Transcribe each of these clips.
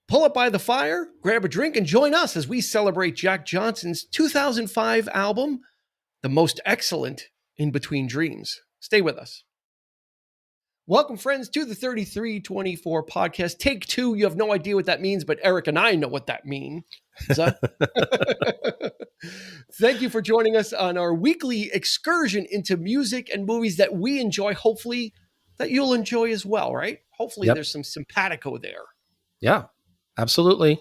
Pull up by the fire, grab a drink, and join us as we celebrate Jack Johnson's 2005 album, The Most Excellent In Between Dreams. Stay with us. Welcome, friends, to the 3324 podcast. Take two. You have no idea what that means, but Eric and I know what that means. Thank you for joining us on our weekly excursion into music and movies that we enjoy. Hopefully that you'll enjoy as well, right? Hopefully there's some simpatico there. Yeah, absolutely.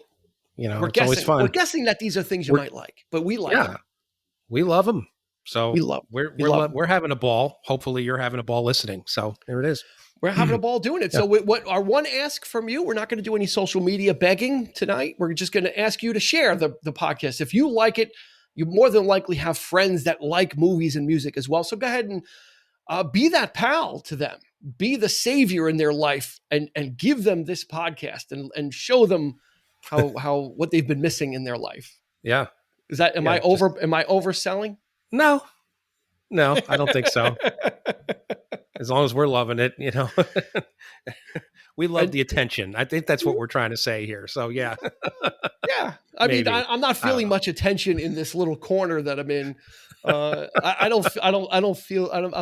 You know, it's always fun. We're guessing that these are things you might like, but we like them. We love them. So we're having a ball. Hopefully you're having a ball listening. So there it is. We're having a ball doing it. Yeah. So what our one ask from you, we're not going to do any social media begging tonight. We're just going to ask you to share the podcast. If you like it, you more than likely have friends that like movies and music as well. So go ahead and be that pal to them. Be the savior in their life and give them this podcast and show them how what they've been missing in their life. Yeah. Is that am I overselling? No, I don't think so. As long as we're loving it, you know, we love the attention. I think that's what we're trying to say here. So, yeah. Yeah. I mean, I'm not feeling much attention in this little corner that I'm in. I'm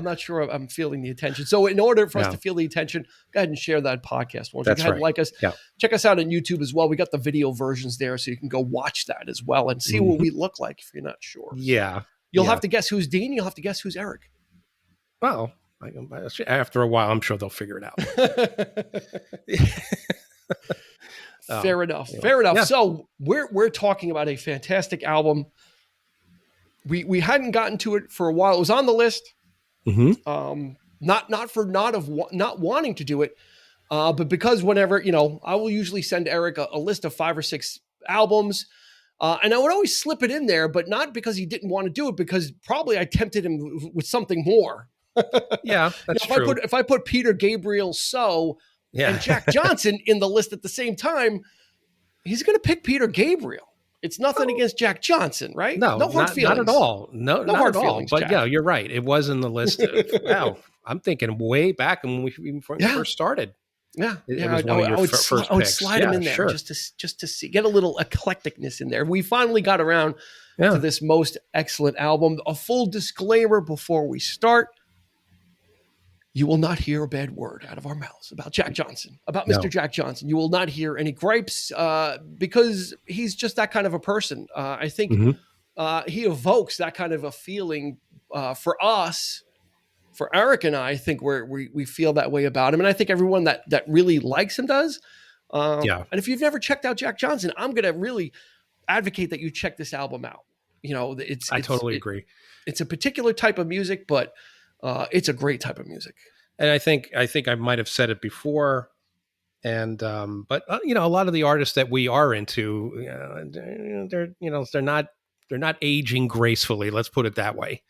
not sure I'm feeling the attention. So in order for us to feel the attention, go ahead and share that podcast. Won't you go ahead and like us? Yeah. Check us out on YouTube as well. We got the video versions there, so you can go watch that as well and see what we look like if you're not sure. Yeah. You'll have to guess who's Dean. You'll have to guess who's Eric. Well, after a while, I'm sure they'll figure it out. Fair enough. Fair enough. Yeah. So we're talking about a fantastic album. We hadn't gotten to it for a while. It was on the list. Mm-hmm. Not wanting to do it, but because whenever I will usually send Eric a list of 5 or 6 albums. And I would always slip it in there, but not because he didn't want to do it, because probably I tempted him with something more. Yeah, that's true. If I put Peter Gabriel and Jack Johnson in the list at the same time, he's going to pick Peter Gabriel. It's nothing against Jack Johnson, right? No hard feelings. Not at all. No not hard feelings. But Jack. Yeah, you're right. It was in the list. Wow, I'm thinking way back when we first started. Yeah, it was one of your first picks. I would slide him in there just to see, get a little eclecticness in there. We finally got around to this most excellent album. A full disclaimer before we start: you will not hear a bad word out of our mouths about Jack Johnson, about Mr. Jack Johnson. You will not hear any gripes because he's just that kind of a person. I think he evokes that kind of a feeling for us. For Eric and I think we feel that way about him. And I think everyone that really likes him does. And if you've never checked out Jack Johnson, I'm going to really advocate that you check this album out. I totally agree. It's a particular type of music, but it's a great type of music. And I think I might have said it before. And, but a lot of the artists that we are into, they're not aging gracefully. Let's put it that way.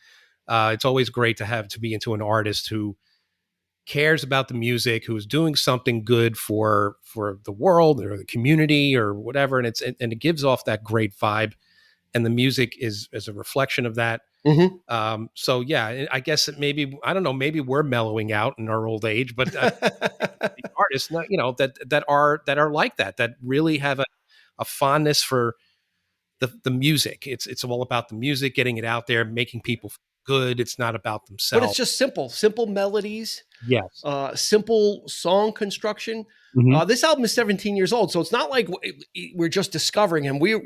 It's always great to be into an artist who cares about the music, who's doing something good for the world or the community or whatever. And it gives off that great vibe, and the music is a reflection of that. Mm-hmm. So yeah, I guess maybe we're mellowing out in our old age, but the artists, that are like that really have a fondness for the music. It's all about the music, getting it out there, making people feel good. It's not about themselves. But it's just simple melodies. Yes. Simple song construction. Mm-hmm. This album is 17 years old, so it's not like we're just discovering him. We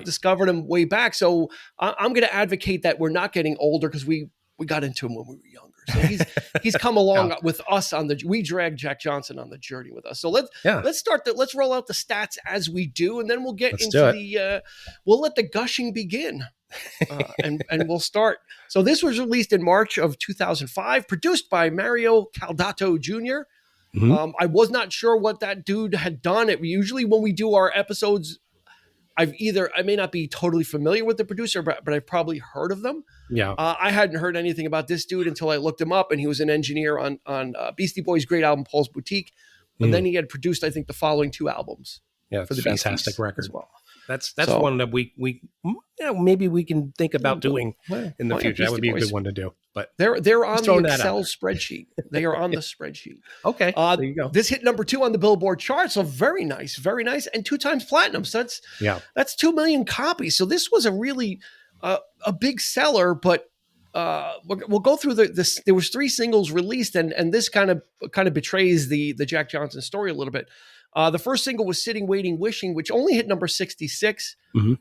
discovered him way back. So I'm going to advocate that we're not getting older because we got into him when we were younger. So he's come along with us we dragged Jack Johnson on the journey with us. So let's roll out the stats as we do, and then we'll get we'll let the gushing begin. And we'll start. So this was released in March of 2005, produced by Mario Caldato Jr. Mm-hmm. I was not sure what that dude had done. Usually when we do our episodes, I may not be totally familiar with the producer, but I've probably heard of them. Yeah. I hadn't heard anything about this dude until I looked him up, and he was an engineer on Beastie Boys' great album, Paul's Boutique. And then he had produced, I think, the following 2 albums for the fantastic record as well. That's one that we maybe we can think about doing in the future. That would be a good one to do. But they're on the Excel spreadsheet. They are on the spreadsheet. Okay, there you go. This hit number 2 on the Billboard chart, so very nice, and 2 times platinum. So that's 2 million copies. So this was a really a big seller. But we'll go through this. There was 3 singles released, and this kind of betrays the Jack Johnson story a little bit. The first single was "Sitting, Waiting, Wishing," which only hit number 66. Mm-hmm.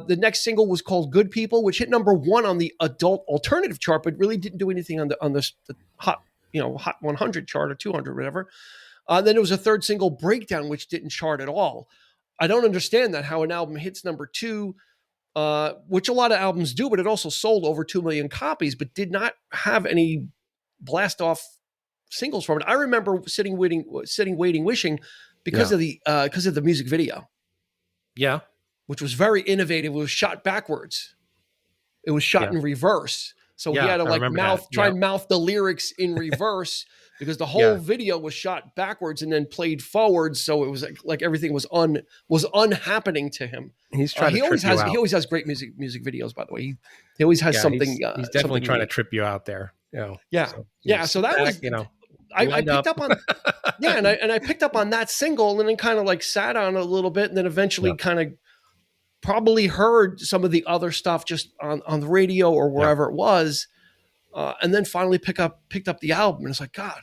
The next single was called "Good People," which hit number 1 on the adult alternative chart, but really didn't do anything on the hot 100 chart or 200, whatever. Then there was a third single, "Breakdown," which didn't chart at all. I don't understand that, how an album hits number 2, which a lot of albums do, but it also sold over 2 million copies, but did not have any blast off singles from it. I remember Sitting, Waiting, Wishing because of the music video. Yeah. Which was very innovative. It was shot backwards. It was shot in reverse. So he had to mouth the lyrics in reverse because the whole video was shot backwards and then played forwards. So it was like everything was unhappening to him. He's trying to trip you out. He always has great music videos, by the way. He always has something. He's definitely trying to trip you out there. So that was, I picked up on, and I picked up on that single and then kind of like sat on it a little bit and then eventually kind of probably heard some of the other stuff just on the radio or wherever it was. And then finally picked up the album and it's like, God,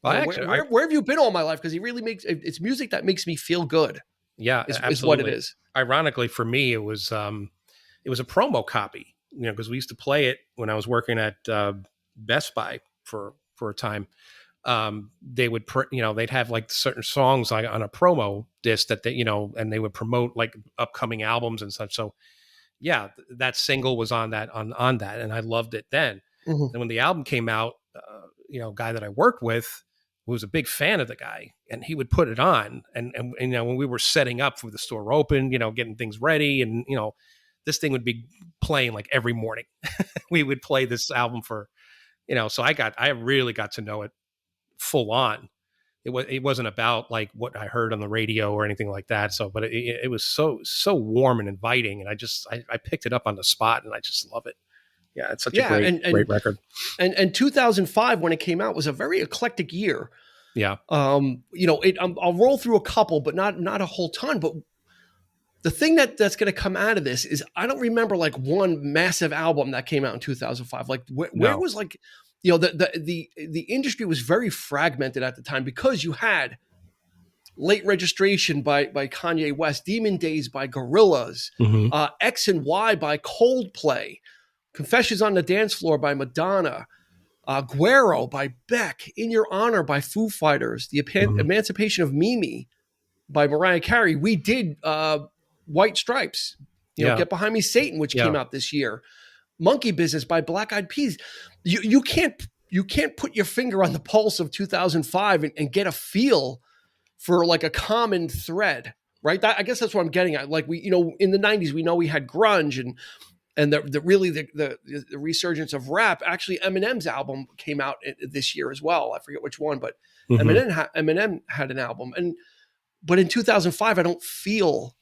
where have you been all my life? Because he really it's music that makes me feel good. Yeah, is what it is. Ironically for me, it was a promo copy, because we used to play it when I was working at Best Buy for a time. They would, they'd have like certain songs like on a promo disc that they, and they would promote like upcoming albums and such. So yeah, that single was on that, on that. And I loved it then. Mm-hmm. And when the album came out, a guy that I worked with was a big fan of the guy and he would put it on. And when we were setting up for the store open, getting things ready and, this thing would be playing like every morning. We would play this album for, so I really got to know it full on. It wasn't about like what I heard on the radio or anything like that. So, but it was so warm and inviting, and I picked it up on the spot, and I just love it. Yeah, it's such a great record. And 2005 when it came out was a very eclectic year. Yeah. I'll roll through a couple, but not a whole ton. But the thing that's going to come out of this is I don't remember like one massive album that came out in 2005. Like where was like, the industry was very fragmented at the time because you had Late Registration by Kanye West, Demon Days by Gorillaz, mm-hmm. X and Y by Coldplay, Confessions on the Dance Floor by Madonna, Guero by Beck, In Your Honor by Foo Fighters, The mm-hmm. Emancipation of Mimi by Mariah Carey. We did White Stripes, Get Behind Me Satan, which came out this year. Monkey Business by Black Eyed Peas. You can't put your finger on the pulse of 2005 and get a feel for like a common thread, right? I guess that's what I'm getting at. Like we, in the 90s, we know we had grunge and the resurgence of rap. Actually, Eminem's album came out this year as well. I forget which one, but mm-hmm. Eminem had an album. But in 2005, I don't feel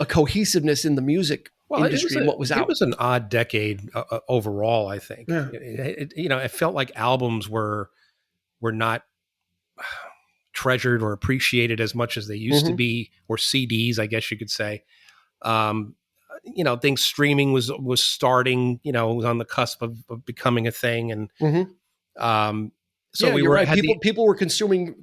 a cohesiveness in the music industry and what was out. It was an odd decade overall, I think. Yeah. It felt like albums were not treasured or appreciated as much as they used mm-hmm. to be, or CDs, I guess you could say. Things streaming was starting, it was on the cusp of becoming a thing. And mm-hmm. So we were right. People were consuming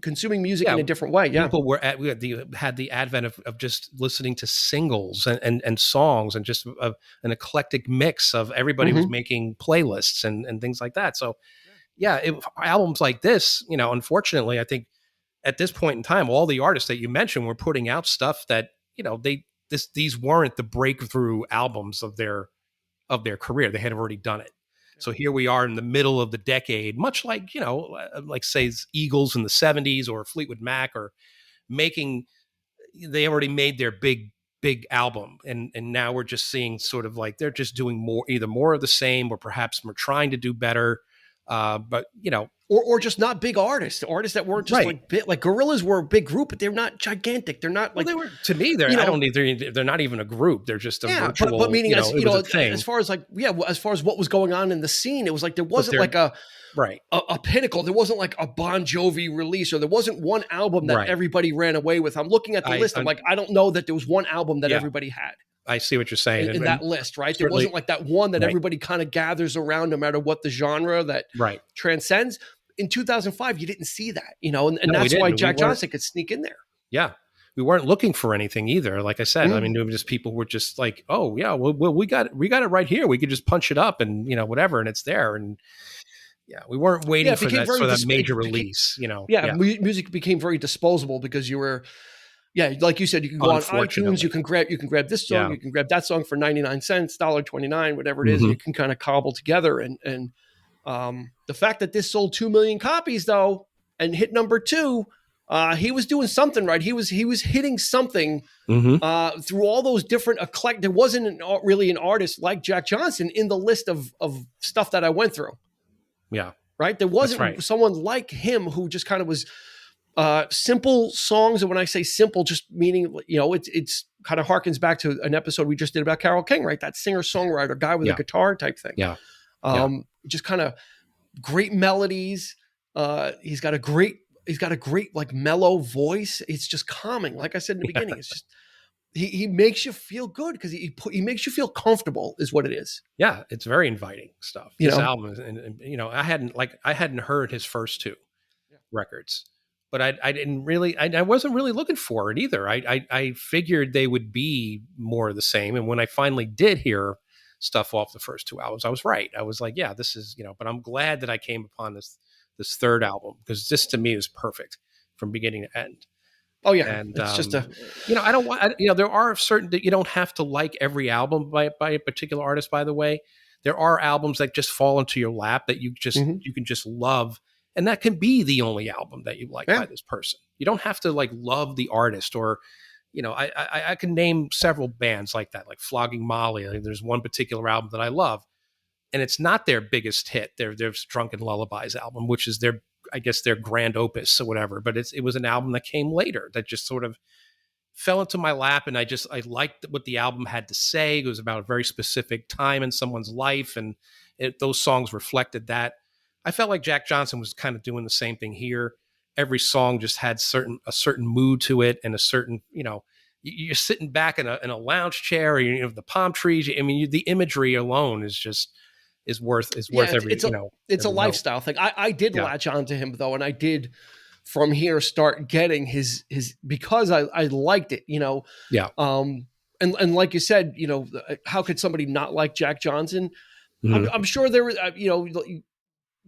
music in a different way. Yeah, people were had the advent of just listening to singles and songs and just an eclectic mix of everybody mm-hmm. was making playlists and things like that. So albums like this, unfortunately, I think at this point in time, all the artists that you mentioned were putting out stuff that these weren't the breakthrough albums of their career. They had already done it. So here we are in the middle of the decade, much like, like say Eagles in the 70s or Fleetwood Mac they already made their big album. And now we're just seeing sort of like, they're just doing either more of the same, or perhaps we're trying to do better. But you know, or just not big artists that weren't just like big, like Gorillaz were a big group, but they're not gigantic. They're not like, they were, to me, they're, I don't need, they're not even a group. They're just a virtual, but meaning, as it was a thing. as far as like, as far as what was going on in the scene, it was like, there wasn't like a pinnacle. There wasn't like a Bon Jovi release, or there wasn't one album that everybody ran away with. I'm looking at the list. I'm like, I don't know that there was one album that everybody had. I see what you're saying. In that list, right? There wasn't like that one that everybody kind of gathers around, no matter what the genre that transcends. In 2005, you didn't see that, and that's why Jack Johnson could sneak in there. Yeah. We weren't looking for anything either. Like I said, I mean, just people were just like, oh yeah, well, we got it right here. We could just punch it up and, whatever. And it's there. And we weren't waiting for that major release, Music became very disposable because you were, like you said, you can go on iTunes, you can grab this song, you can grab that song for 99 cents, $1.29, whatever it is. And you can kind of cobble together. And the fact that this sold 2 million copies though, and hit number 2, he was doing something right. He was hitting something through all those different eclectic. There wasn't really an artist like Jack Johnson in the list of stuff that I went through. Yeah. Right. There wasn't someone like him who just kind of was simple songs. And when I say simple, just meaning, it's kind of harkens back to an episode we just did about Carole King, right? That singer-songwriter guy with a guitar type thing. Yeah. Just kind of great melodies. He's got a great like mellow voice. It's just calming. Like I said in the beginning, it's just, he makes you feel good because he makes you feel comfortable is what it is. Yeah. It's very inviting stuff. This album is, and I hadn't heard his first 2 records, but I didn't really, I wasn't really looking for it either. I figured they would be more of the same. And when I finally did hear stuff off the first 2 albums, I was right. I was like, yeah, this is, but I'm glad that I came upon this third album, because this to me is perfect from beginning to end. Oh yeah. And it's just a, I don't want, there are certain that you don't have to like every album by a particular artist, by the way. There are albums that just fall into your lap that you just, you can just love. And that can be the only album that you like by this person. You don't have to like love the artist, or, I can name several bands like that, like Flogging Molly. There's one particular album that I love, and it's not their biggest hit. Their Drunken Lullabies album, which is their grand opus or whatever. But it was an album that came later that just sort of fell into my lap, and I liked what the album had to say. It was about a very specific time in someone's life, and those songs reflected that. I felt like Jack Johnson was kind of doing the same thing here. Every song just had a certain mood to it, and a certain, you're sitting back in a lounge chair, or the palm trees. I mean, the imagery alone is worth every. It's a lifestyle thing. I did latch on to him though, and I did from here start getting his because I liked it. And like you said, how could somebody not like Jack Johnson? I'm sure there was,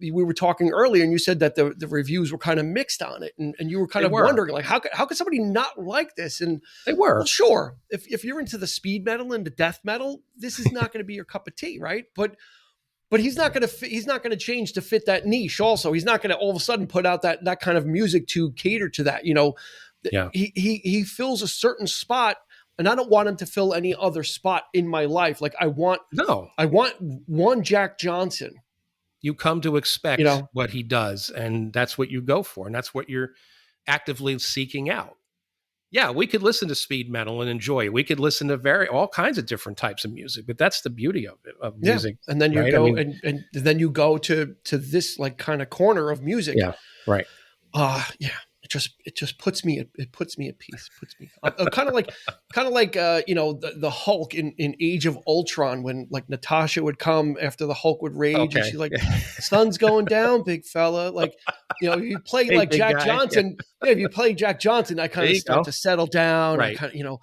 we were talking earlier, and you said that the reviews were kind of mixed on it, and you were kind of wondering, like, how could somebody not like this? And they were. Well, sure, if you're into the speed metal and the death metal, this is not going to be your cup of tea, right? But he's not going to change to fit that niche. Also, he's not going to all of a sudden put out that kind of music to cater to that. He fills a certain spot. And I don't want him to fill any other spot in my life. Like I want one Jack Johnson. You come to expect what he does, and that's what you go for, and that's what you're actively seeking out. Yeah, we could listen to speed metal and enjoy it. We could listen to all kinds of different types of music, but that's the beauty of it, of music. And then you go and then you go to this like kind of corner of music. Yeah, right. It just puts me at peace. Kind of like the Hulk in Age of Ultron, when like Natasha would come after the Hulk would rage, and she's like, "Sun's going down, big fella." Like, if you play like Jack Johnson, if you play Jack Johnson, I kind of start to settle down, right? And kind of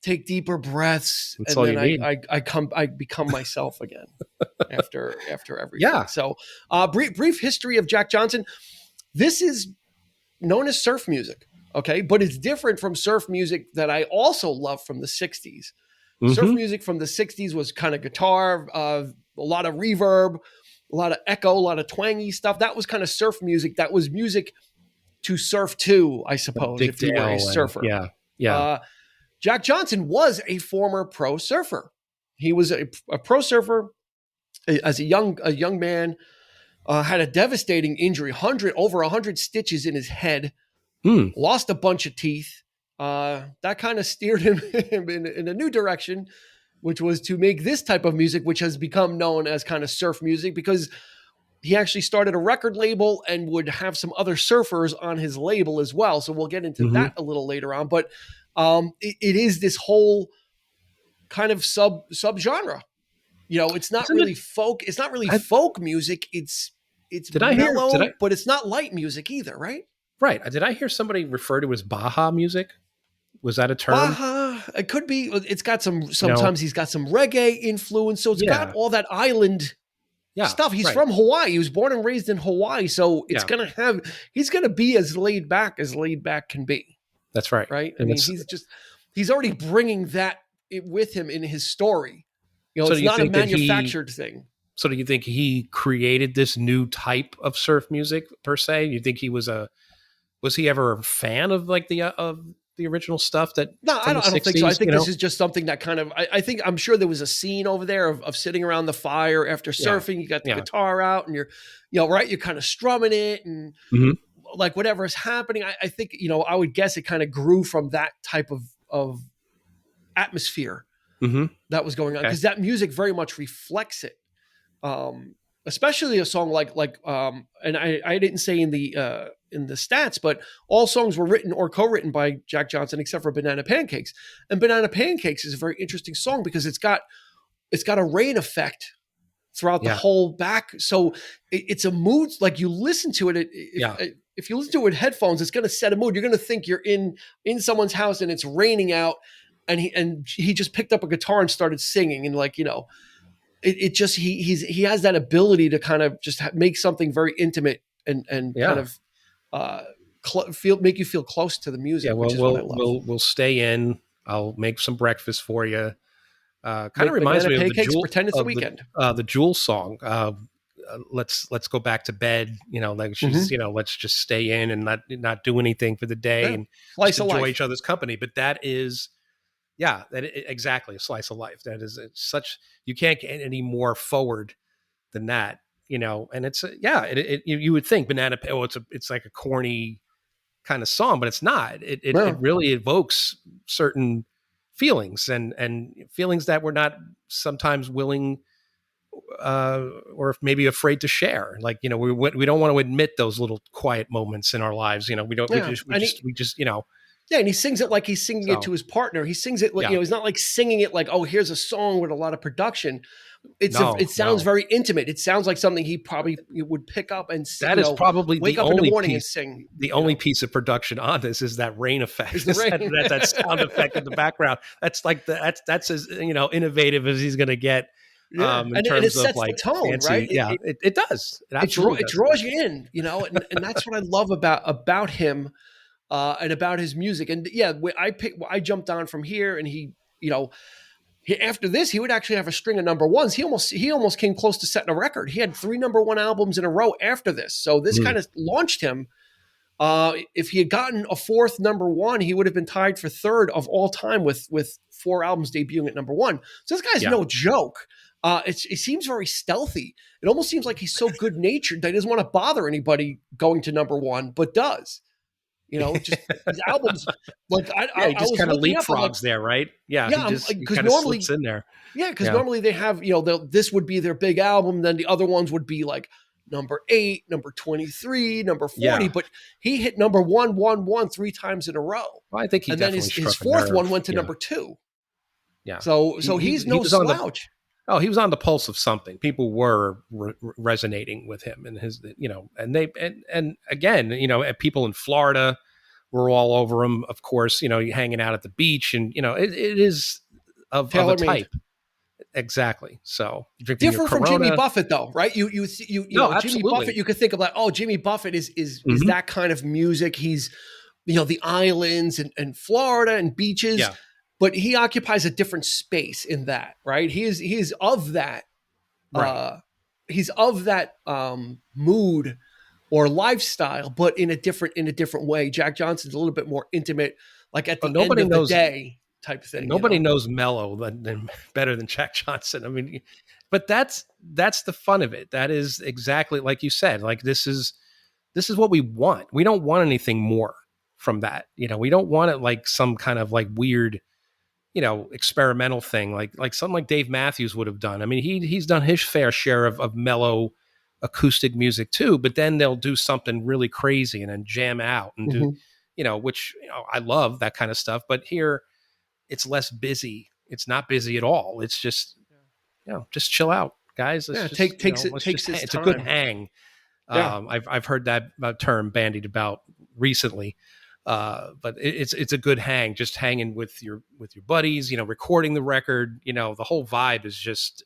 take deeper breaths, that's and then I become myself again after everything. Yeah. So, brief history of Jack Johnson. This is known as surf music, okay? But it's different from surf music that I also love from the 60s. Surf music from the 60s was kind of guitar, a lot of reverb, a lot of echo, a lot of twangy stuff. That was kind of surf music. That was music to surf to, I suppose, if you were a surfer. Yeah. Jack Johnson was a former pro surfer. He was a pro surfer as a young man. had a devastating injury, over 100 stitches in his head, lost a bunch of teeth. That kind of steered him in a new direction, which was to make this type of music, which has become known as kind of surf music, because he actually started a record label and would have some other surfers on his label as well. So we'll get into that a little later on. But it is this whole kind of sub genre. You know, it's not really folk. It's not really folk music. It's mellow, but it's not light music either, right? Right. Did I hear somebody refer to it as Baja music? Was that a term? Baja, it could be. It's got sometimes he's got some reggae influence. So it's got all that island stuff. He's from Hawaii. He was born and raised in Hawaii. So it's he's going to be as laid back can be. That's right. Right. I mean, he's already bringing that with him in his story. You know, so it's not a manufactured thing. So do you think he created this new type of surf music per se? You think was he ever a fan of like the original stuff that? No, I don't think so. I think this is just something that kind of, I'm sure there was a scene over there of sitting around the fire after surfing. You got the guitar out and you're kind of strumming it and like whatever is happening. I think, I would guess it kind of grew from that type of atmosphere that was going on, because that music very much reflects it. Especially a song like and I didn't say in the stats, but all songs were written or co-written by Jack Johnson except for Banana Pancakes. And Banana Pancakes is a very interesting song because it's got a rain effect throughout the whole back. So it's a mood, like you listen to it. If you listen to it with headphones, it's going to set a mood. You're going to think you're in someone's house and it's raining out, and he just picked up a guitar and started singing, and it just he has that ability to kind of just make something very intimate and kind of make you feel close to the music. Yeah, we'll stay in. I'll make some breakfast for you. Kind of reminds me of the Jewel, pretend it's the weekend. The Jewel song. Let's go back to bed. She's let's just stay in and not do anything for the day and just enjoy each other's company. But that is. Yeah, exactly a slice of life. That is such, you can't get any more forward than that, And it's you would think Banana. It's like a corny kind of song, but it's not. It really evokes certain feelings and feelings that we're not sometimes willing or maybe afraid to share. Like we don't want to admit those little quiet moments in our lives. We don't. We just. Yeah, and he sings it like he's singing it to his partner. He sings it like, he's not like singing it like, oh, here's a song with a lot of production. It sounds very intimate. It sounds like something he probably would pick up and that is probably wake up in the morning and sing. The only piece of production on this is that rain effect. That sound effect in the background. That's like that's as innovative as he's going to get. In terms and it sets of like the tone, fancy, right? It does. It draws you in, and that's what I love about him. And about his music. And I jumped on from here, and he after this, he would actually have a string of number ones. He almost came close to setting a record. He had 3 number 1 albums in a row after this. So this kind of launched him. If he had gotten a 4th number 1, he would have been tied for 3rd of all time with 4 albums debuting at number 1. So this guy's no joke. It seems very stealthy. It almost seems like he's so good natured that he doesn't want to bother anybody going to number 1, but does. Just his albums, like he just kind of leapfrogs there, right? Yeah, because normally slips in there. Yeah, because normally they have, this would be their big album, then the other ones would be like number 8, number 23, number 40. But he hit number 111 3 times in a row. Well, I think and then his 4th one went to number 2. Yeah, so he's no slouch. He was on the pulse of something. People were resonating with him and his, and again, people in Florida were all over him. Of course, hanging out at the beach, and it is of a type. Exactly. So different from Jimmy Buffett, though, right? You know, Jimmy Buffett. You could think of like, Jimmy Buffett is that kind of music. He's the islands and Florida and beaches. Yeah. But he occupies a different space in that, right? He is of that. Right. He's of that mood or lifestyle, but in a different way. Jack Johnson's a little bit more intimate, like at the end of the day type thing. Nobody knows mellow better than Jack Johnson. I mean, but that's the fun of it. That is exactly like you said. Like this is what we want. We don't want anything more from that. We don't want it like some kind of like weird, experimental thing, like something like Dave Matthews would have done. I mean, he's done his fair share of mellow acoustic music too, but then they'll do something really crazy and then jam out and do, which I love that kind of stuff. But here it's less busy. It's not busy at all. It's just, just chill out, guys. It's a good hang. Yeah. I've heard that term bandied about recently. But it's a good hang, just hanging with your buddies, recording the record, the whole vibe is just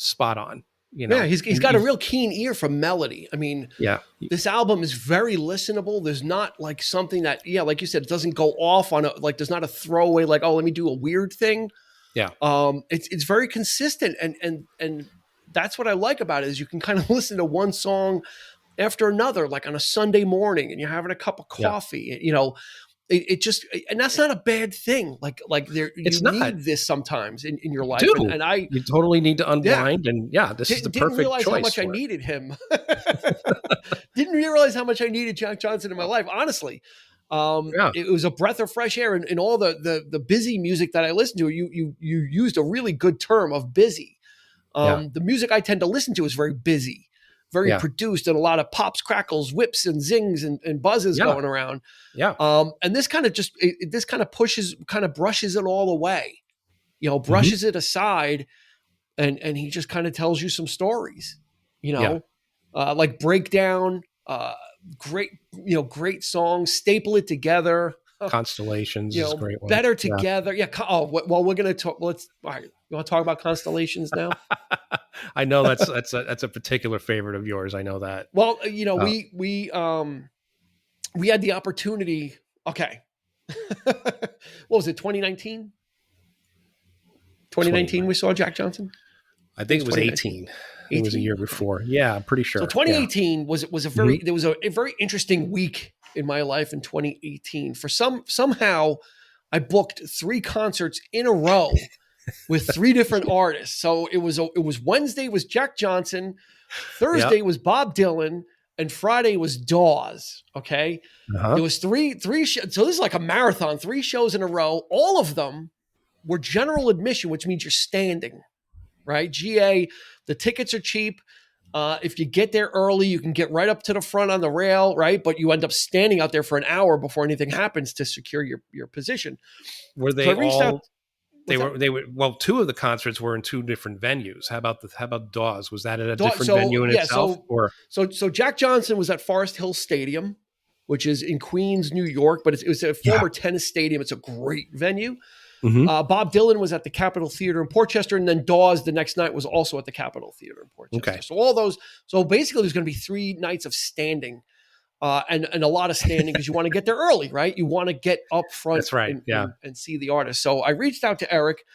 spot on. Yeah, he's got a real keen ear for melody. I mean, this album is very listenable. There's not like something that, like you said, it doesn't go off on there's not a throwaway, like, oh, let me do a weird thing. Yeah. It's very consistent. And that's what I like about it, is you can kind of listen to one song after another, like on a Sunday morning, and you're having a cup of coffee. It just, and that's not a bad thing. Like there, you need this sometimes in your life. And you totally need to unwind. And this is the perfect choice. Didn't realize how much I needed him. Didn't realize how much I needed Jack Johnson in my life. Honestly, it was a breath of fresh air. And all the busy music that I listened to, you used a really good term of busy. The music I tend to listen to is very busy. Very produced, and a lot of pops, crackles, whips, and zings and buzzes going around. Yeah. And this kind of brushes it all away, brushes it aside, and he just kind of tells you some stories, like Breakdown, great songs, Staple It Together. Constellations is a great one. Better Together. Yeah. Well, we're going to talk. All right. You want to talk about Constellations now? I know that's a particular favorite of yours. I know that. Well, we had the opportunity. Okay. What was it? 2019? 2019 we saw Jack Johnson? I think it was 18. It was a year before. Yeah, I'm pretty sure. So 2018 was a very, there was a very interesting week in my life in 2018. For somehow I booked 3 concerts in a row with 3 different artists. So it was Wednesday was Jack Johnson, Thursday was Bob Dylan, and Friday was Dawes. Okay. It was three shows. So this is like a marathon, 3 shows in a row. All of them were general admission, which means you're standing, right? GA, the tickets are cheap. If you get there early, you can get right up to the front on the rail, right? But you end up standing out there for an hour before anything happens to secure your position. Were they all? They were. Well, 2 of the concerts were in 2 different venues. How about Dawes? Was that at a different venue in itself? So Jack Johnson was at Forest Hill Stadium, which is in Queens, New York, but it was a former tennis stadium. It's a great venue. Bob Dylan was at the Capitol Theater in Portchester, and then Dawes the next night was also at the Capitol Theater in Portchester. Okay. So all those. So basically, there's going to be 3 nights of standing. And a lot of standing because you want to get there early, right? You want to get up front. That's right. And see the artist. So I reached out to Eric.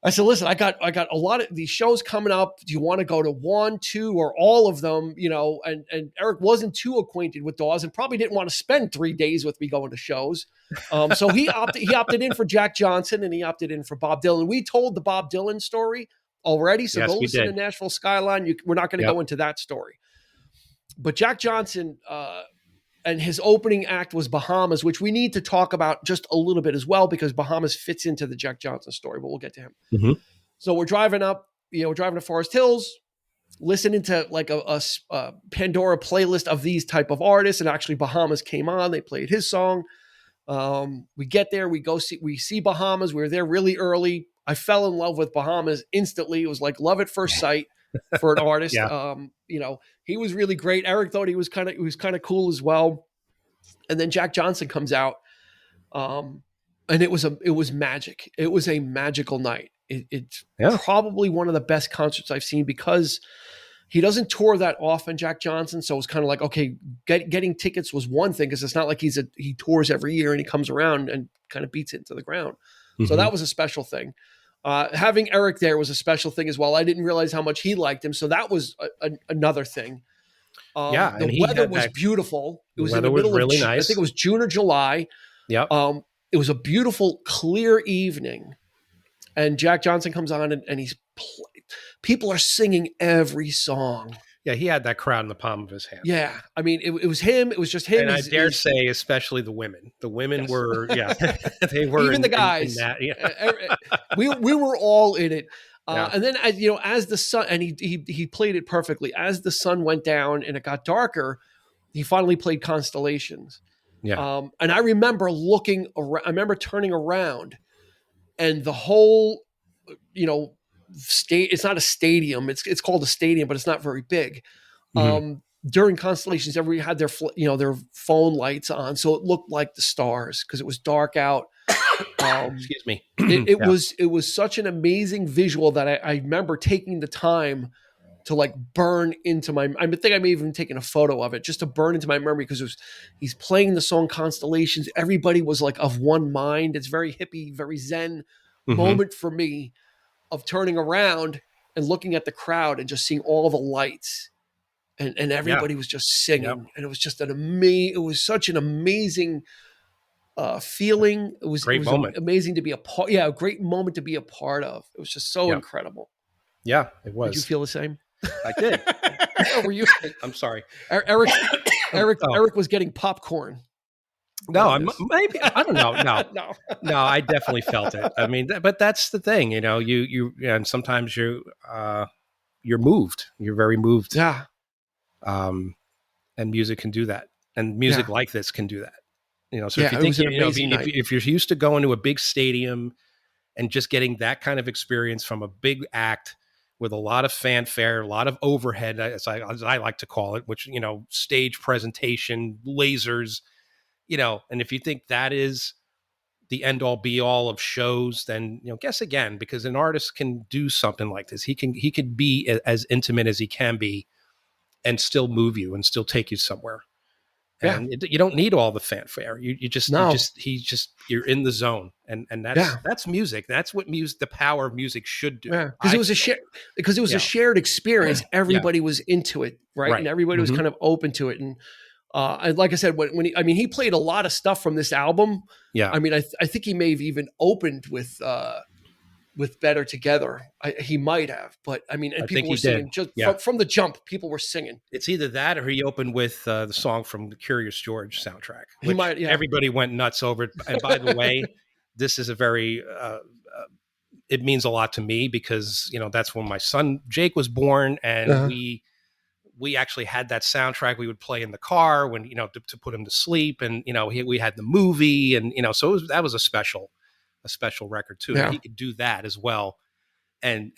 I said, listen, I got a lot of these shows coming up. Do you want to go to 1, 2, or all of them? And Eric wasn't too acquainted with Dawes and probably didn't want to spend 3 days with me going to shows. So he opted in for Jack Johnson, and he opted in for Bob Dylan. We told the Bob Dylan story already. So go listen to Nashville Skyline. We're not going to go into that story. But Jack Johnson and his opening act was Bahamas, which we need to talk about just a little bit as well, because Bahamas fits into the Jack Johnson story, but we'll get to him. So we're driving up, we're driving to Forest Hills, listening to like a Pandora playlist of these type of artists. And actually Bahamas came on, they played his song. We get there, we see Bahamas. We were there really early. I fell in love with Bahamas instantly. It was like love at first sight for an artist. He was really great. Eric thought he was kind of cool as well. And then Jack Johnson comes out. And it was magic. It was a magical night. It's probably one of the best concerts I've seen, because he doesn't tour that often, Jack Johnson. So it's kind of like, okay, getting tickets was one thing, because it's not like he tours every year and he comes around and kind of beats it into the ground. So that was a special thing. Having Eric there was a special thing as well. I didn't realize how much he liked him. So that was another thing. The weather was beautiful. It was in the middle of nice. I think it was June or July. Yeah. It was a beautiful, clear evening. and Jack Johnson comes on and people are singing every song. Yeah, he had that crowd in the palm of his hand. Yeah, I mean, it was him. It was just him. And I dare say, especially the women. The women were, they were even the guys. in that, we were all in it. And then, as the sun, and he played it perfectly. As the sun went down and it got darker, he finally played Constellations. Yeah. And I remember looking around. I remember turning around, and the whole, it's not a stadium. It's called a stadium, but it's not very big. During Constellations, everybody had their phone lights on, so it looked like the stars because it was dark out. Excuse me. It was such an amazing visual that I remember taking the time to like burn into my. I think I may have even taken a photo of it just to burn into my memory because he's playing the song Constellations. Everybody was like of one mind. It's very hippie, very zen moment for me of turning around and looking at the crowd and just seeing all the lights. And everybody was just singing, and it was just it was such an amazing feeling. It was amazing to be a part. Yeah, a great moment to be a part of. It was just so incredible. Yeah, it was. Did you feel the same? I did. Were you? I'm sorry, Eric. Eric was getting popcorn. No, maybe I don't know. No, I definitely felt it. I mean, but that's the thing, you and sometimes you're moved. You're very moved. Yeah. And music can do that, and music like this can do that. So if you think, if you're used to going to a big stadium and just getting that kind of experience from a big act with a lot of fanfare, a lot of overhead, as I like to call it, which, stage presentation, lasers, and if you think that is the end all be all of shows, then, guess again, because an artist can do something like this. He can be as intimate as he can be and still move you and still take you somewhere. And you don't need all the fanfare. You're in the zone, and that's music. That's what the power of music should do. Yeah, because it was a shared experience. Everybody was into it, right? And everybody was kind of open to it. And like I said, when he played a lot of stuff from this album. Yeah, I mean, I think he may have even opened with Better Together. He might have, but I mean, and people were singing from the jump. People were singing. It's either that or he opened with the song from the Curious George soundtrack. He might, everybody went nuts over it. And by the way, this is a very, it means a lot to me because, that's when my son Jake was born, and we actually had that soundtrack we would play in the car when, to put him to sleep. And, we had the movie and, so that was a special record too. Yeah. He could do that as well. And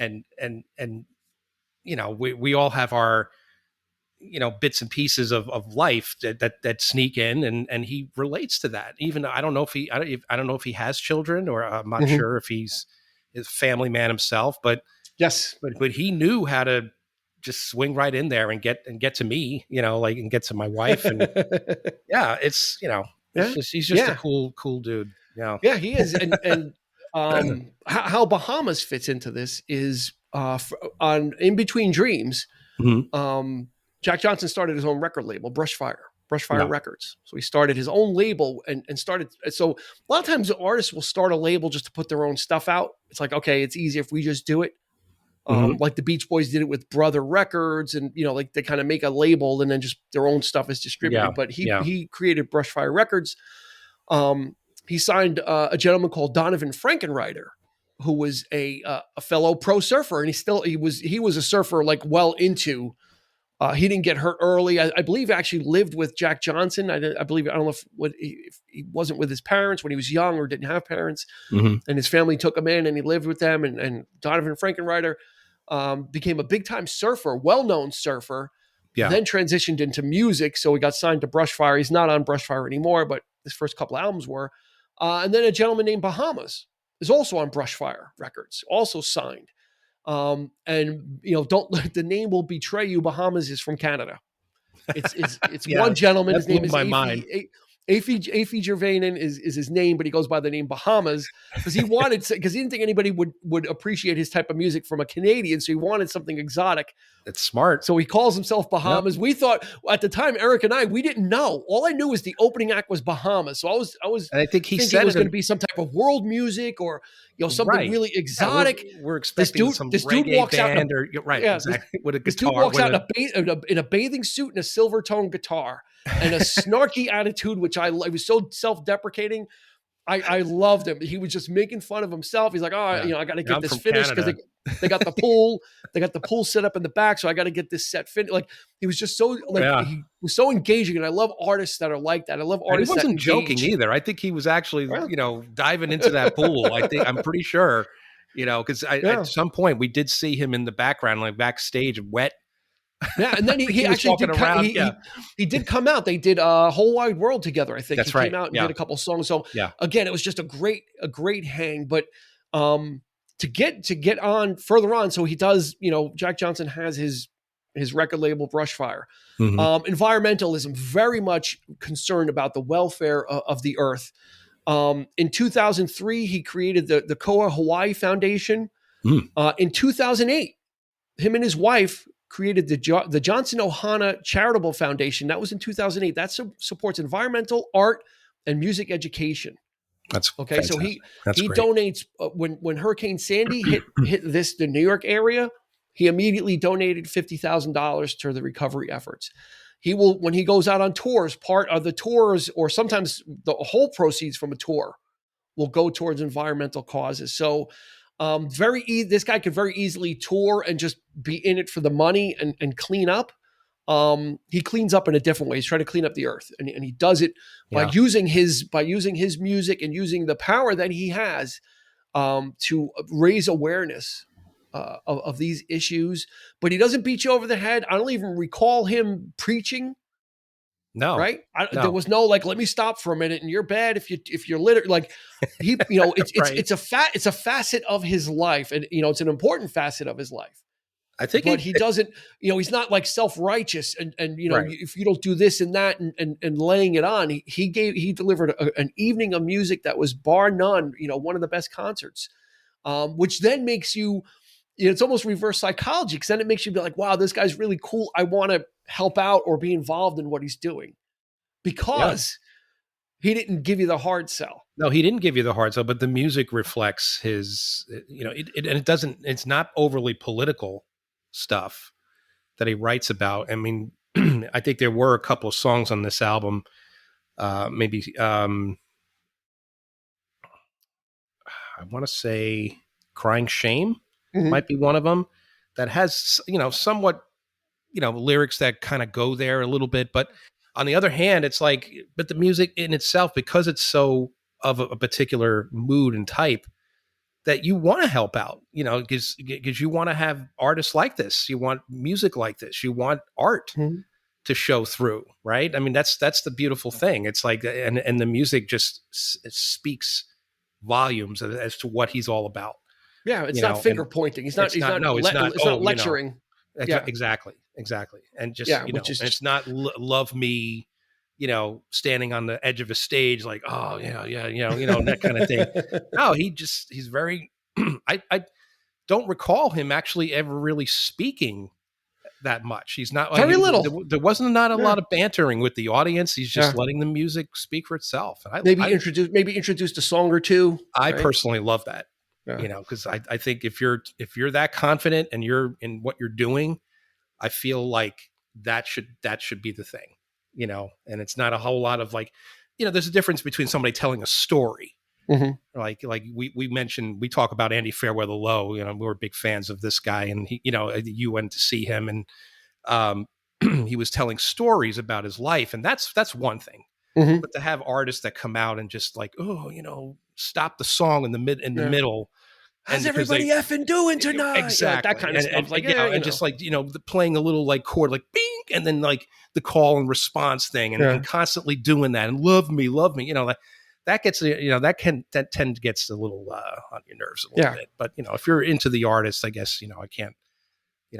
we all have our, bits and pieces of life that sneak in, and he relates to that. Even I don't know if he has children, or I'm not sure if he's a family man himself, but but he knew how to just swing right in there and get to me, and get to my wife. And it's, he's just a cool dude. Yeah, he is. And how Bahamas fits into this is on In Between Dreams. Jack Johnson started his own record label, Brushfire Records. So he started his own label and started. So a lot of times artists will start a label just to put their own stuff out. It's like, okay, it's easier if we just do it. Like the Beach Boys did it with Brother Records, and like they kind of make a label and then just their own stuff is distributed. But he created Brushfire Records. He signed a gentleman called Donovan Frankenreiter, who was a fellow pro surfer, and he was a surfer like well into. He didn't get hurt early. I believe he actually lived with Jack Johnson. I don't know if he wasn't with his parents when he was young or didn't have parents, and his family took him in and he lived with them. And Donovan Frankenreiter became a big time surfer, well-known surfer, then transitioned into music. So he got signed to Brushfire. He's not on Brushfire anymore, but his first couple albums were. And then a gentleman named Bahamas is also on Brushfire Records, also signed. And the name will betray you. Bahamas is from Canada. It's one gentleman. His name is Afi Gervais is his name, but he goes by the name Bahamas because he didn't think anybody would appreciate his type of music from a Canadian, so he wanted something exotic. It's smart. So he calls himself Bahamas. Yep. We thought at the time, Eric and I, we didn't know. All I knew was the opening act was Bahamas. So I was and I think he thinking said it was going to be some type of world music or something really exotic. Yeah, we're expecting some reggae walks band exactly with a guitar. This dude walks out in a bathing suit and a silver tone guitar and a snarky attitude, which I was so self-deprecating. I loved him. He was just making fun of himself. He's like, I got to get this finished because they got the pool. They got the pool set up in the back, so I got to get this set finished. Like he was just so he was so engaging, and I love artists that are like that. I love artists. And he wasn't joking either. I think he was actually diving into that pool. I'm pretty sure, because at some point we did see him in the background, like backstage, wet. Yeah, and then he actually did he did come out. They did a Whole Wide World together, I think. That's he right. Came out and did a couple songs. So again, it was just a great hang. But to get on further on, so he does, Jack Johnson has his record label Brushfire. Mm-hmm. Environmentalism, very much concerned about the welfare of the earth. In 2003, he created the Koa Hawaii Foundation. In 2008, him and his wife created the Johnson Ohana Charitable Foundation. That was in 2008. That supports environmental, art, and music education. That's okay. Fantastic. So he donates when Hurricane Sandy hit the New York area. He immediately donated $50,000 to the recovery efforts. He will, when he goes out on tours, part of the tours, or sometimes the whole proceeds from a tour, will go towards environmental causes. So this guy could very easily tour and just be in it for the money and clean up. He cleans up in a different way. He's trying to clean up the earth, and he does it by using his music and using the power that he has to raise awareness of these issues. But he doesn't beat you over the head. I don't even recall him preaching. No, right. No. There was no let me stop for a minute and you're bad if you're literally like he, it's a facet of his life, and it's an important facet of his life. I think, but he doesn't. He's not like self-righteous and if you don't do this and that and laying it on. He delivered an evening of music that was bar none, one of the best concerts, which then makes you. It's almost reverse psychology, because then it makes you be like, wow, this guy's really cool. I want to help out or be involved in what he's doing, because he didn't give you the hard sell. No, he didn't give you the hard sell, but the music reflects his, it's not overly political stuff that he writes about. I mean, I think there were a couple of songs on this album, I want to say Crying Shame. Mm-hmm. Might be one of them that has, somewhat, lyrics that kind of go there a little bit. But on the other hand, it's like, but the music in itself, because it's so of a particular mood and type, that you want to help out, because you want to have artists like this. You want music like this. You want art to show through, right? I mean, that's the beautiful thing. It's like, and the music just speaks volumes as to what he's all about. Yeah, it's not finger pointing. He's not lecturing. Exactly. And just, it's not love me, standing on the edge of a stage like, oh, that kind of thing. No, he's very, I don't recall him actually ever really speaking that much. He's not very little. There wasn't not a lot of bantering with the audience. He's just letting the music speak for itself. And maybe introduced a song or two. I personally love that. Yeah. Because I think if you're that confident and you're in what you're doing, I feel like that should be the thing, and it's not a whole lot of like, there's a difference between somebody telling a story. Mm-hmm. Like we mentioned, we talk about Andy Fairweather Low, we're big fans of this guy, and he, you went to see him, and he was telling stories about his life, and that's one thing. Mm-hmm. But to have artists that come out and just like, stop the song in the middle. How's everybody effing doing tonight? Exactly. That kind of stuff. Just like, playing a little like chord, like bing, and then like the call and response thing, and constantly doing that, and love me. That gets, that gets a little on your nerves a little bit. But, if you're into the artist, I guess, I can't,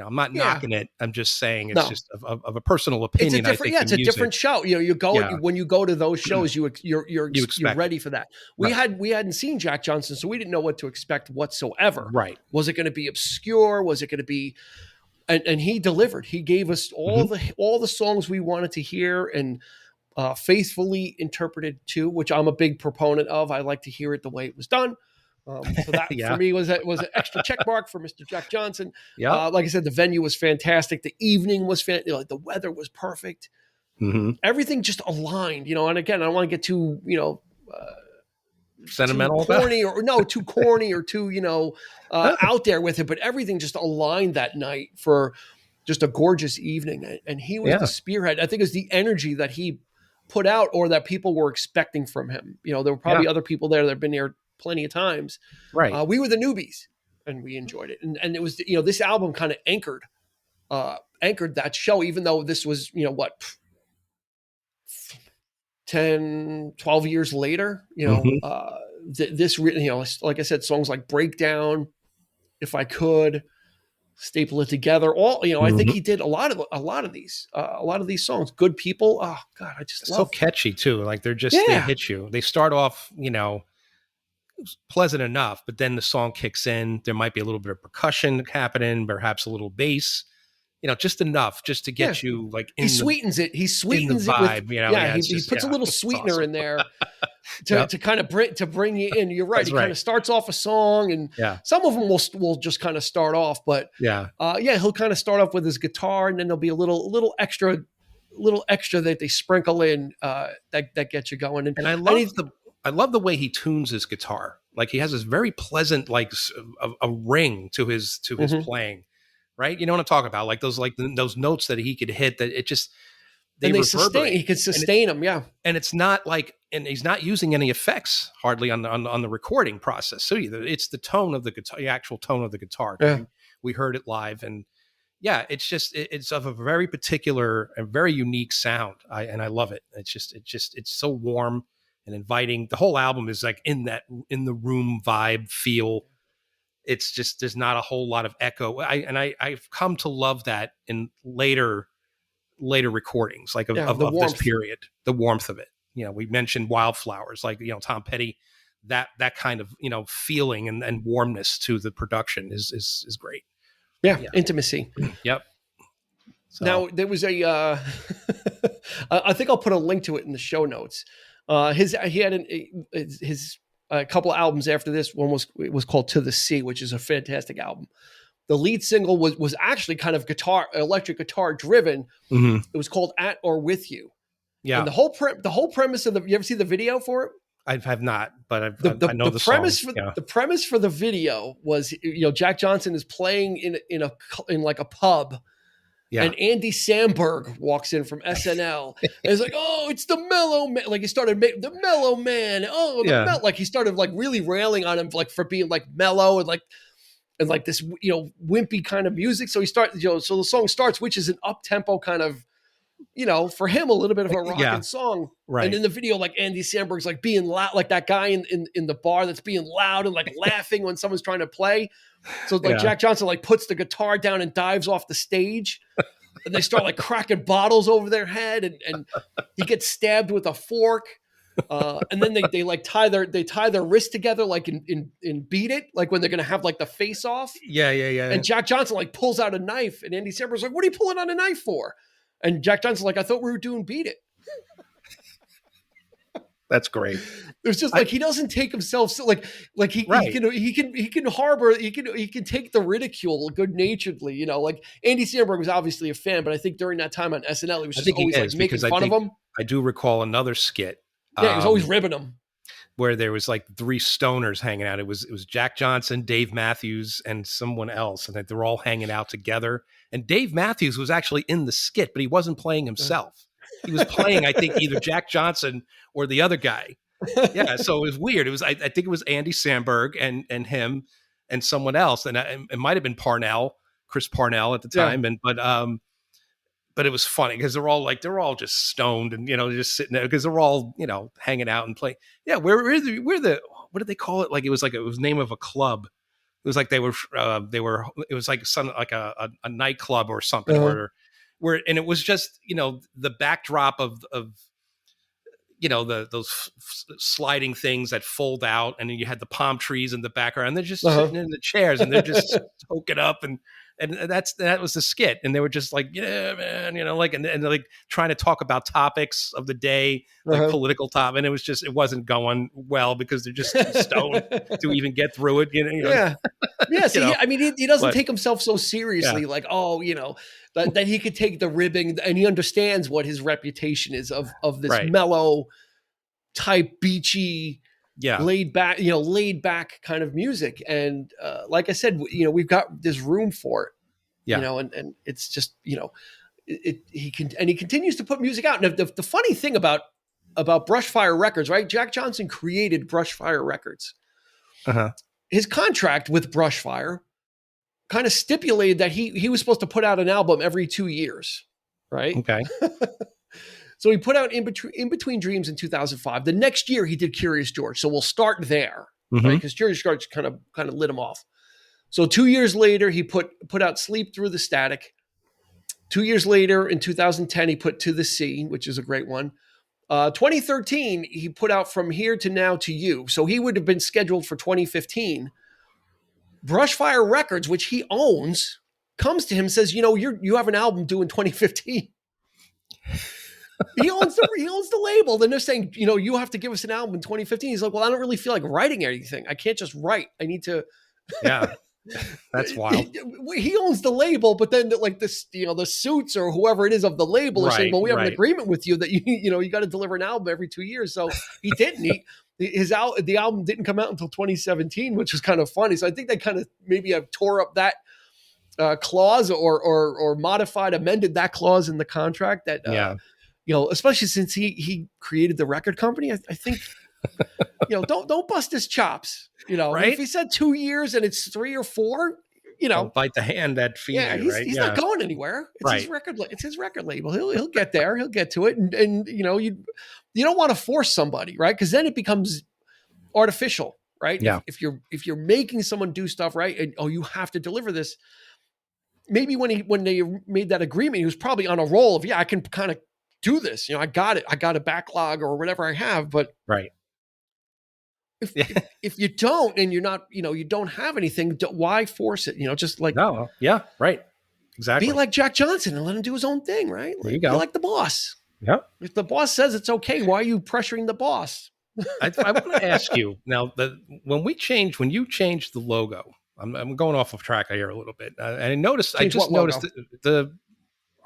I'm not Yeah. knocking it. I'm just saying it's No. just of a personal It's a opinion. I different, think it's a different show. You go when you go to those shows, you're expect ready for that. We hadn't seen Jack Johnson, so we didn't know what to expect whatsoever. Right. Was it going to be obscure? Was it going to be? And he delivered. He gave us all the songs we wanted to hear, and faithfully interpreted too, which I'm a big proponent of. I like to hear it the way it was done. So that for me was an extra check mark for Mr. Jack Johnson. Yeah. Like I said, the venue was fantastic. The evening was fantastic. The weather was perfect. Everything just aligned, and again, I don't want to get too, sentimental, too corny too corny or too, out there with it, but everything just aligned that night for just a gorgeous evening. And he was the spearhead. I think it was the energy that he put out, or that people were expecting from him. There were probably other people there that have been there plenty of times. Right. We were the newbies, and we enjoyed it. And it was, this album kind of anchored that show, even though this was, 10, 12 years later, this, like I said, songs like Breakdown, If I Could, Staple It Together, all, I think he did a lot of these songs. Good People. Oh God, I just love so catchy too. Like they're just, they hit you. They start off, pleasant enough, but then the song kicks in. There might be a little bit of percussion happening, perhaps a little bass, just enough just to get you like he sweetens it. He sweetens the vibe, it with, he puts a little sweetener in there to kind of bring you in. You're right. That's he kind of starts off a song, and some of them will just kind of start off, but he'll kind of start off with his guitar, and then there'll be a little extra that they sprinkle in that gets you going. And I love the way he tunes his guitar. Like he has this very pleasant, like a ring to his playing, right? You know what I'm talking about? Like those notes that he could hit, that it just, they sustain. He can sustain them. Yeah. And it's not like, and he's not using any effects hardly on the recording process. So it's the tone of the guitar, the actual tone of the guitar. Yeah. We heard it live, and it's just, it's of a very particular and very unique sound. I love it. It's so warm and inviting. The whole album is like in the room vibe feel. It's just, there's not a whole lot of echo. I've come to love that in later recordings, like of this period, the warmth of it. We mentioned Wildflowers, like, Tom Petty, that kind of, feeling and warmness to the production is great. Yeah. Intimacy. Yep. So. Now there was I think I'll put a link to it in the show notes. He had his couple albums after this. One was called To the Sea, which is a fantastic album. The lead single was actually kind of electric guitar driven. Mm-hmm. It was called At or With You. Yeah. And the whole premise of you ever see the video for it? I have not, but I know the premise song. The premise for the video was, Jack Johnson is playing in like a pub. Yeah. And Andy Samberg walks in from SNL and he's like, "Oh, it's the Mellow Man." Like he started the Mellow Man. Oh, like he started like really railing on him like for being like mellow and like this, wimpy kind of music. So he starts, so the song starts, which is an up-tempo kind of, for him, a little bit of a rockin' song. Right. And in the video, like Andy Samberg's like being loud, like that guy in the bar that's being loud and like laughing when someone's trying to play. So like Jack Johnson like puts the guitar down and dives off the stage, and they start like cracking bottles over their head, and he gets stabbed with a fork. And then they like tie their wrists together like in Beat It, like when they're gonna have like the face off. Yeah. And Jack Johnson like pulls out a knife, and Andy Samberg's like, "What are you pulling out a knife for?" And Jack Johnson's like, "I thought we were doing Beat It." That's great. There's just like he doesn't take himself so like he can harbor, he can take the ridicule good naturedly, like Andy Samberg was obviously a fan, but I think during that time on SNL he was just always like making fun of him. I do recall another skit. Yeah, he was always ribbing him. Where there was like three stoners hanging out. It was Jack Johnson, Dave Matthews, and someone else, and they're all hanging out together. And Dave Matthews was actually in the skit, but he wasn't playing himself. He was playing, I think, either Jack Johnson or the other guy. Yeah, so it was weird. It was, I think it was Andy Samberg and him and someone else, and it might have been Chris Parnell at the time. Yeah. But it was funny because they're all just stoned and just sitting there because they're all hanging out and playing. Yeah, we're the what did they call it? Like it was name of a club was like they were it was like some like a nightclub or something where and it was just, you know, the backdrop of you know, those sliding things that fold out, and then you had the palm trees in the background, and they're just sitting in the chairs and they're just soaking up, and that was the skit, and they were just like, yeah, man, you know, like and like trying to talk about topics of the day, like political topic, and it wasn't going well because they're just too stoned to even get through it, you know. Yeah. See, I mean, he doesn't take himself so seriously, like, oh, you know, that he could take the ribbing, and he understands what his reputation is of this mellow type, beachy, laid back kind of music. And like I said, you know, we've got this room for it, you know, and it's just, you know, he continues to put music out. And the funny thing about Brushfire Records, right? Jack Johnson created Brushfire Records. His contract with Brushfire kind of stipulated that he was supposed to put out an album every 2 years, right? Okay. So he put out In Between Dreams in 2005. The next year he did Curious George. So we'll start there, right? Because Curious George kind of lit him off. So 2 years later, he put out Sleep Through the Static. 2 years later, in 2010, he put To the Sea, which is a great one. 2013, he put out From Here to Now to You. So he would have been scheduled for 2015. Brushfire Records, which he owns, comes to him and says, you know, you have an album due in 2015. He owns the label. Then they're saying, you know, you have to give us an album in 2015. He's like, well, I don't really feel like writing anything. I can't just write. I need to. Yeah. That's wild. He owns the label, but then like this, you know, the Suits or whoever it is of the label are saying, well, we have an agreement with you that you know, you got to deliver an album every 2 years. So he didn't. The album didn't come out until 2017, which was kind of funny. So I think they kind of maybe have tore up that clause or amended that clause in the contract that, you know, especially since he created the record company. I think, you know, don't bust his chops, you know, right? If he said 2 years and it's 3 or 4, you know, don't bite the hand that feeds you, right? He's not going anywhere. It's his record. It's his record label. He'll get there. He'll get to it. And you know, you don't want to force somebody, right? Because then it becomes artificial, right? Yeah. If you're making someone do stuff, right, and you have to deliver this. Maybe when they made that agreement, he was probably on a roll of I can kind of do this. You know, I got it. I got a backlog or whatever I have, but if you don't, and you're not, you know, you don't have anything, why force it? You know, just like, exactly. Be like Jack Johnson and let him do his own thing, right? There you go. Be like the boss. Yeah. If the boss says it's okay, why are you pressuring the boss? I want to ask you now when you changed the logo, I'm going off of track here a little bit. And I noticed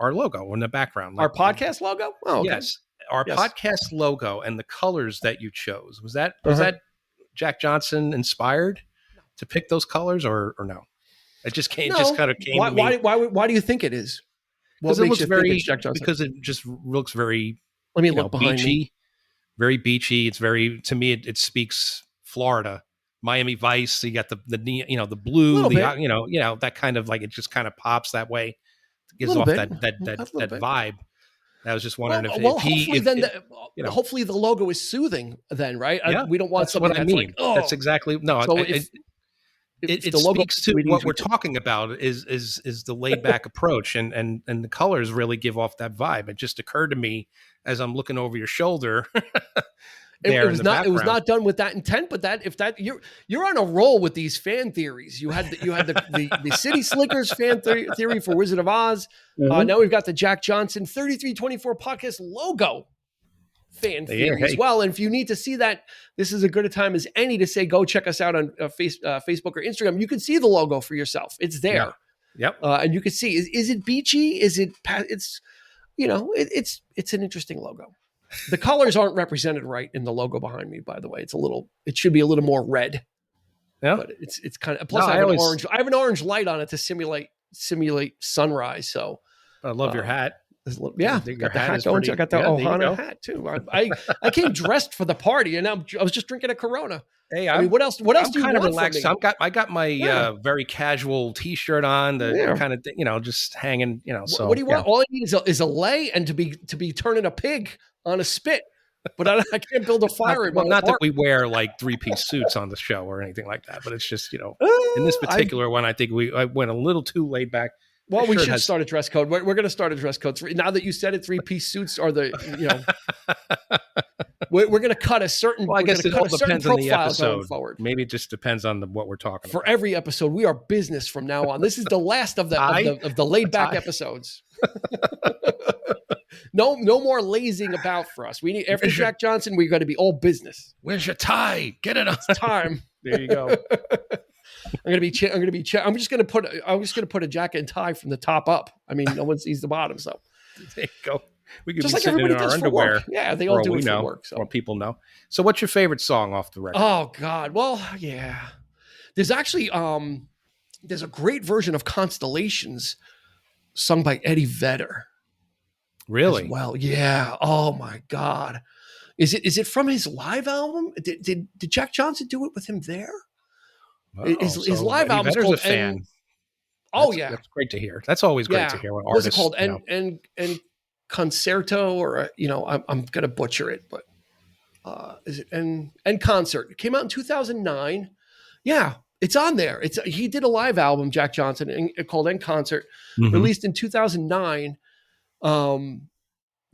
our logo in the background, like, our podcast logo. Oh, okay. Yes. Our podcast logo and the colors that you chose. Was that Jack Johnson inspired to pick those colors or no? It just kind of came to me. Why do you think it is? Because it looks because it just looks very, let me look behind beachy, me. Very beachy. It's very, to me, it speaks Florida, Miami Vice. You got the blue, that kind of, like, it just kind of pops that way. It gives off that vibe. I was just wondering hopefully the logo is soothing then, right? Yeah, we don't want something that's like, that's exactly, no. So it speaks to what we're talking about is the laid back approach, and the colors really give off that vibe. It just occurred to me as I'm looking over your shoulder. It was not done with that intent, but you're on a roll with these fan theories. You had the City Slickers fan theory for Wizard of Oz. Now we've got the Jack Johnson 3324 podcast logo fan theory as well. And if you need to see that, this is as good a time as any to say, go check us out on Facebook or Instagram. You can see the logo for yourself. It's there. Yep. And you can see, is it beachy? It's an interesting logo. The colors aren't represented right in the logo behind me, by the way. It should be a little more red. Yeah. But it's kind of, plus I have an orange light on it to simulate sunrise. So I love your hat. Yeah, got the hat going. I got the Ohana hat too. I came dressed for the party, and I was just drinking a Corona. Hey, I mean, what else? What else do you want relaxed. from me? I got my very casual T-shirt on, kind of just hanging. So what do you want? All I need is a lay and to be turning a pig on a spit. but I can't build a fire in my not that apartment. we wear like 3-piece suits on the show or anything like that, but it's just, in this particular one, I think I went a little too laid back. Well, we should start a dress code. We're going to start a dress code. Now that you said it, 3-piece suits are the, we're going to cut a certain. Well, I guess it all depends on the episode. Forward. Maybe it just depends on what we're talking about. For every episode, we are business from now on. This is the last of the laid back episodes. No more lazing about for us. We need after Jack Johnson. We're going to be all business. Where's your tie? Get it on. It's time. There you go. I'm just gonna put a jacket and tie from the top up. I mean, no one sees the bottom, so there you go. We could just be like sitting everybody in our does underwear. For work. Yeah, they all do it for work. So more people know. So, what's your favorite song off the record? Oh God, well, yeah. There's actually there's a great version of Constellations sung by Eddie Vedder. Really? Well, yeah. Oh my God, is it from his live album? Did Jack Johnson do it with him there? Oh, his live album is called a fan. That's great to hear. That's always great to hear when artists. What's it called? And Concerto, or I'm gonna butcher it, but is it and Concert? It came out in 2009. Yeah, it's on there. He did a live album, Jack Johnson, called En Concert, released in 2009.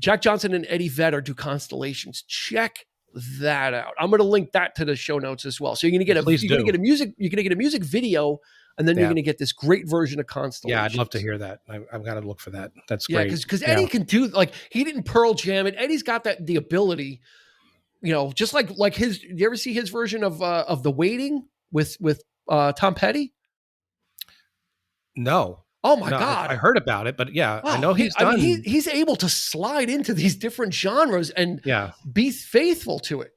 Jack Johnson and Eddie Vedder do Constellations. Check that out. I'm going to link that to the show notes as well. So you're going to get a music video, and then you're going to get this great version of Constellations. Yeah, I'd love to hear that. I've got to look for that. That's great. Yeah, because Eddie can do, like, he didn't Pearl Jam it. Eddie's got the ability, just like his. Do you ever see his version of The Waiting with Tom Petty? No. Oh my God! I heard about it, but yeah, I know he's done. He's able to slide into these different genres and be faithful to it.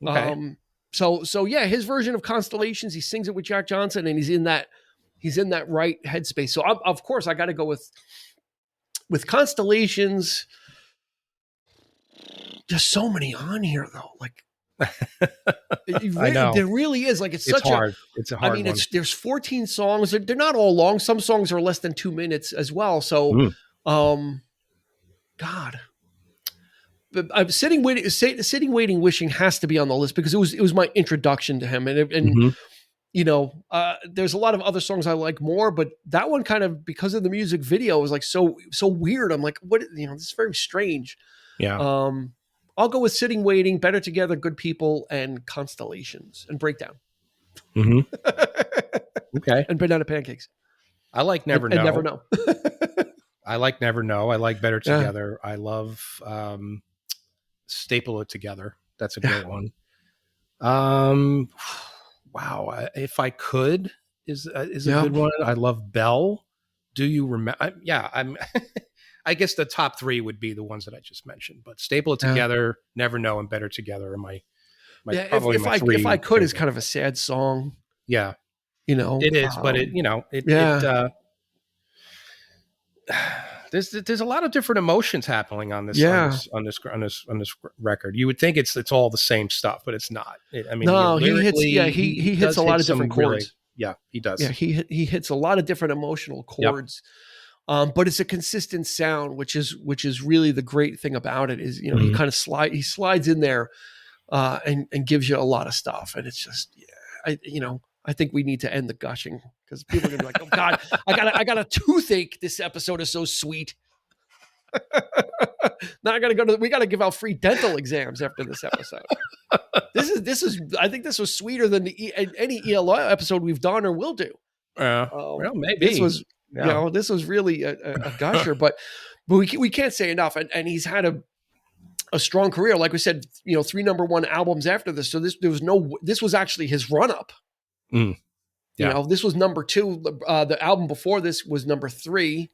Okay. So yeah, his version of Constellations, he sings it with Jack Johnson, and he's in that right headspace. So of course I got to go with Constellations. There's so many on here though, like. I know. There really is. Like it's hard. It's a hard one. There's 14 songs. They're not all long. Some songs are less than 2 minutes as well. So, God, but I'm sitting waiting, wishing has to be on the list because it was my introduction to him, and there's a lot of other songs I like more, but that one kind of, because of the music video, was like so weird. I'm like, what? This is very strange. Yeah. I'll go with Sitting Waiting, Better Together, Good People, and Constellations, and Breakdown. Okay. And Banana Pancakes. I like Never Know. And Never Know. I like Never Know. I like Better Together. I love Staple It Together. That's a great one. Wow. If I Could is a good one. I love Belle. Do You Remember? I'm... I guess the top three would be the ones that I just mentioned, but Staple It Together, Never Know, and Better Together are my probably my three. If I Could is kind of a sad song. Yeah. It is, but there's a lot of different emotions happening on this on this record. You would think it's all the same stuff, but it's not. He hits a lot of different chords. He does. Yeah, he hits a lot of different emotional chords. Yep. But it's a consistent sound, which is really the great thing about it. Is he kind of slides in there, and gives you a lot of stuff, and it's just I think we need to end the gushing because people are gonna be like, oh God, I got a toothache. This episode is so sweet. Now we got to give out free dental exams after this episode. This is I think this was sweeter than any ELO episode we've done or will do. Well, maybe this was. Yeah. This was really a gusher, but we can't say enough. And he's had a strong career. Like we said, 3 number 1 albums after this. So this was actually his run up. This was number 2. The album before this was number 3,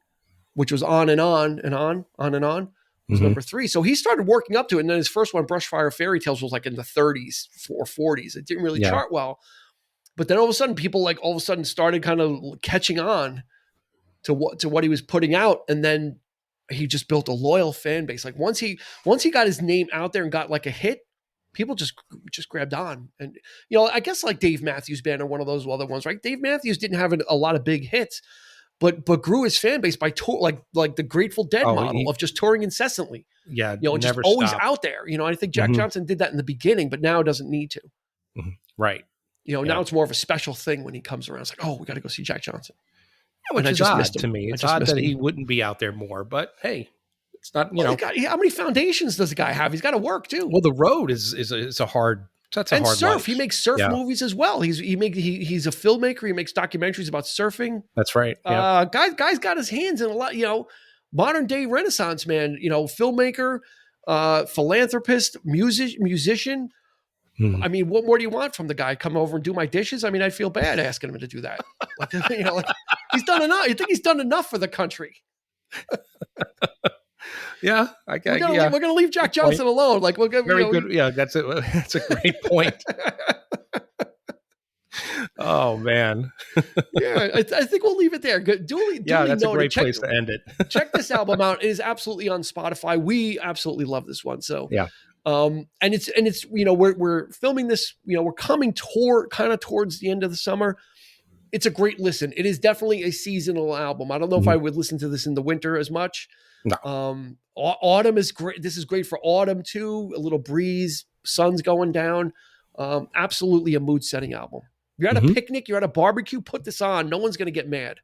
which was On and On and On and On. It was number 3. So he started working up to it. And then his first one, Brushfire Fairy Tales, was like in the 30s or 40s. It didn't really chart well. But then all of a sudden, people started kind of catching on to what he was putting out, and then he just built a loyal fan base. Like once he got his name out there and got like a hit, people just grabbed on. And I guess like Dave Matthews Band or one of those other ones, right? Dave Matthews didn't have a lot of big hits, but grew his fan base by tour, like the Grateful Dead model of just touring incessantly. Yeah, just always out there. I think Jack Johnson did that in the beginning, but now doesn't need to. Right. Now it's more of a special thing when he comes around. It's like, oh, we got to go see Jack Johnson. Which is odd to me. It's odd that he wouldn't be out there more, but hey, it's not, how many foundations does the guy have? He's got to work too. Well, the road is a hard, that's a and hard surf. life. He makes surf movies as well. He's a filmmaker. He makes documentaries about surfing. That's right. Guy's got his hands in a lot, modern day Renaissance man, filmmaker, philanthropist, musician. I mean, what more do you want from the guy? Come over and do my dishes? I mean, I'd feel bad asking him to do that. He's done enough. You think he's done enough for the country? Yeah, we're gonna leave Jack Johnson alone. Like, we're gonna, very good. Yeah, that's it. That's a great point. Oh man. Yeah, I think we'll leave it there. Duly that's a great place to end it. Check this album out. It is absolutely on Spotify. We absolutely love this one. So yeah. And it's we're filming this, we're coming towards the end of the summer. It's a great listen. It is definitely a seasonal album. I don't know if I would listen to this in the winter as much. No. Autumn is great. This is great for autumn too. A little breeze, sun's going down. Absolutely a mood setting album. You're at a picnic, you're at a barbecue, put this on. No one's going to get mad.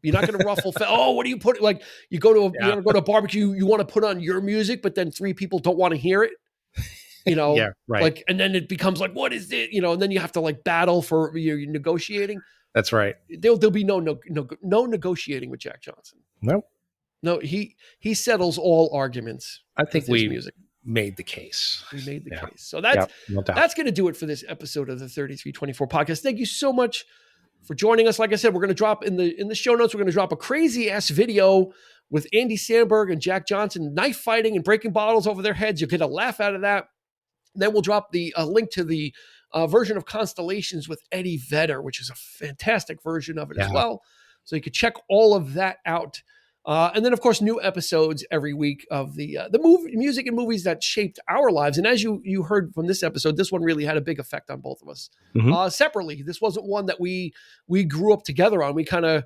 You're not going to ruffle. What do you put? Like, you ever go to a barbecue, you want to put on your music, but then 3 people don't want to hear it. Yeah, right. Like, and then it becomes like, what is it? And then you have to like battle for you're negotiating. That's right. There'll be no negotiating with Jack Johnson. No, he settles all arguments. I think we made the case. We made the case. So that's going to do it for this episode of the 3324 podcast. Thank you so much for joining us. Like I said, we're going to drop in the show notes. We're going to drop a crazy ass video with Andy Samberg and Jack Johnson knife fighting and breaking bottles over their heads. You'll get a laugh out of that. Then we'll drop the link to the version of Constellations with Eddie Vedder, which is a fantastic version of it as well. So you can check all of that out. And then, of course, new episodes every week of the music and movies that shaped our lives. And as you heard from this episode, this one really had a big effect on both of us. Separately, this wasn't one that we grew up together on. We kind of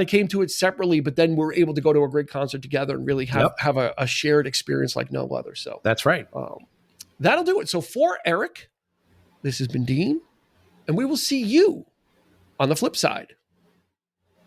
came to it separately, but then we're able to go to a great concert together and really have a shared experience like no other. So that's right. That'll do it. So for Eric, this has been Dean, and we will see you on the flip side.